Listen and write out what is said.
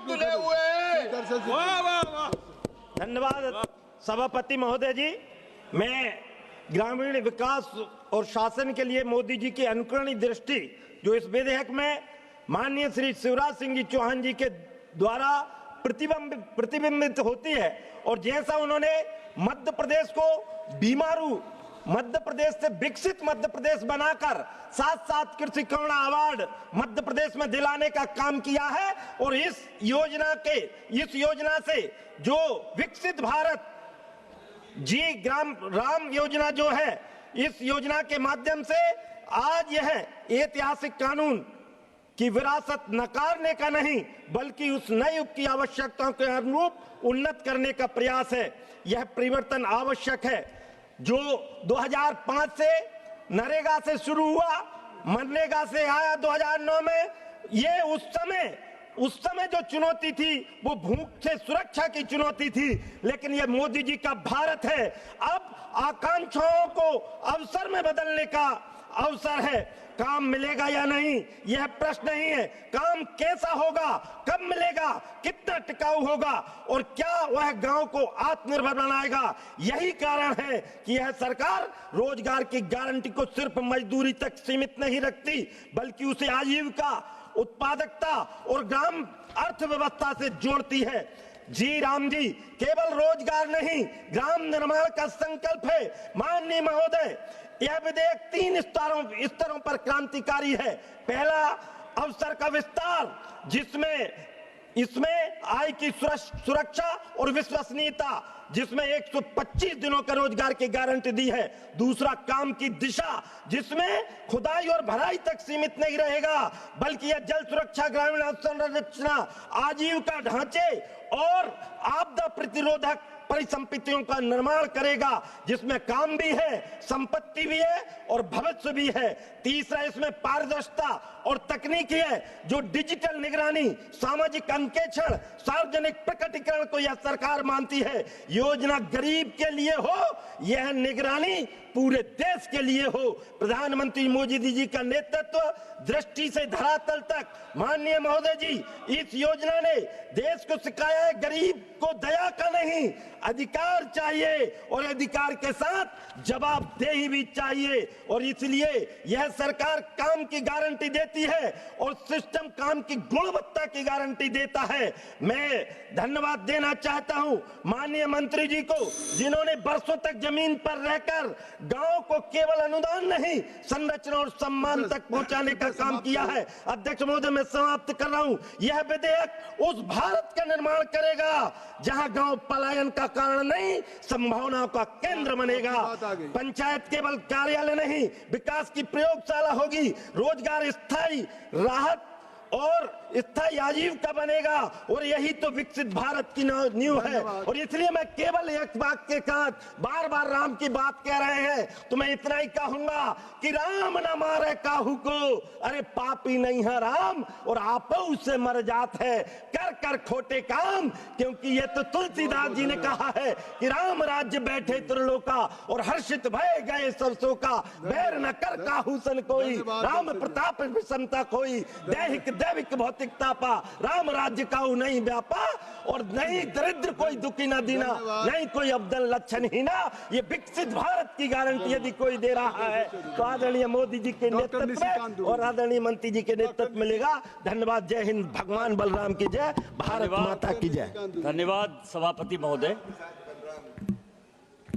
तुले हुए हैं। वाह वाह वाह। धन्यवाद सभापति महोदय जी। मैं ग्रामीण विकास और शासन के लिए मोदी जी की अनुकरणीय दृष्टि जो इस विधेयक में माननीय श्री शिवराज सिंह जी चौहान जी के द्वारा प्रतिबिंबित होती है, और जैसा उन्होंने मध्य प्रदेश को बीमारू मध्य प्रदेश से विकसित मध्य प्रदेश बनाकर 7-7 कृषि करुणा अवार्ड मध्य प्रदेश में दिलाने का काम किया है, और इस योजना से जो विकसित भारत जी राम योजना जो है, इस योजना के माध्यम से आज यह ऐतिहासिक कानून की विरासत नकारने का नहीं बल्कि उस नए युग की आवश्यकताओं के अनुरूप उन्नत करने का प्रयास है। यह परिवर्तन आवश्यक है जो 2005 से नरेगा से शुरू हुआ, मनरेगा से आया 2009 में। ये उस समय जो चुनौती थी वो भूख से सुरक्षा की चुनौती थी, लेकिन ये मोदी जी का भारत है। अब आकांक्षाओं को अवसर में बदलने का अवसर है। काम मिलेगा या नहीं यह प्रश्न नहीं है, काम कैसा होगा, कब मिलेगा, कितना टिकाऊ होगा और क्या वह गांव को आत्मनिर्भर बनाएगा। यही कारण है कि यह सरकार रोजगार की गारंटी को सिर्फ मजदूरी तक सीमित नहीं रखती बल्कि उसे आजीविका, उत्पादकता और ग्राम अर्थव्यवस्था से जोड़ती है। जी राम जी, केवल रोजगार नहीं ग्राम निर्माण का संकल्प है। माननीय महोदय, यह विधेयक 3 स्तरों पर क्रांतिकारी है। पहला, अवसर का विस्तार, इसमें आय की सुरक्षा और विश्वसनीयता, जिसमें 125 दिनों का रोजगार की गारंटी दी है। दूसरा, काम की दिशा, जिसमें खुदाई और भराई तक सीमित नहीं रहेगा बल्कि यह जल सुरक्षा, ग्रामीण अवसंरचना, आजीविका ढांचे और आपदा प्रतिरोधक परिसंपत्तियों का निर्माण करेगा, जिसमें काम भी है, संपत्ति भी है और भविष्य भी है। तीसरा, इसमें पारदर्शिता और तकनीकी है जो डिजिटल निगरानी, सामाजिक अंकेक्षण, सार्वजनिक प्रकटीकरण को यह सरकार मानती है। योजना गरीब के लिए हो, यह निगरानी पूरे देश के लिए हो। प्रधानमंत्री मोदी जी का नेतृत्व, दृष्टि से धरातल तक। माननीय महोदय जी, इस योजना ने देश को सिखाया है गरीब को दया का नहीं, अधिकार चाहिए और अधिकार के साथ जवाबदेही भी चाहिए, और इसलिए यह सरकार काम की गारंटी देती है और सिस्टम काम की गुणवत्ता की गारंटी देता है। मैं धन्यवाद देना चाहता हूं माननीय मंत्री जी को, जिन्होंने वर्षों तक जमीन पर रहकर गांव को केवल अनुदान नहीं, संरचना और सम्मान तक पहुंचाने का काम किया है। अध्यक्ष महोदय, मैं समाप्त कर रहा हूं। यह विधेयक उस भारत का निर्माण करेगा जहां गांव पलायन का कारण नहीं, संभावनाओं का केंद्र बनेगा। पंचायत केवल कार्यालय नहीं, विकास की प्रयोगशाला होगी। रोजगार स्थायी राहत और स्थायी आजीविका बनेगा, और यही तो विकसित भारत की नींव है। और इसलिए मैं केवल एक वाक्य के साथ बार बार राम की बात कह रहे हैं तो मैं इतना ही कहूंगा कि राम न मारे काहू को, अरे पापी नहीं है राम और आप उससे मर जात है। कर कर खोटे काम, क्योंकि ये तो तुलसीदास जी ने कहा है कि राम राज्य बैठे त्रिलोका और हर्षित भय गए सरसों का, बैर न कर काहू सन कोई, राम प्रताप विषमता कोई, दैहिक दैविक भौतिकता पा, राम राज्य काऊ नहीं व्यापा, और नहीं दरिद्र कोई दुखी न दीना, नहीं कोई अब्दल लक्षण हीना। ये विकसित भारत की गारंटी यदि कोई दे रहा है तो आदरणीय मोदी जी के नेतृत्व में और आदरणीय मंत्री जी के नेतृत्व मिलेगा। धन्यवाद। जय हिंद, भगवान बलराम की जय, भारत माता की जय। धन्यवाद सभापति महोदय।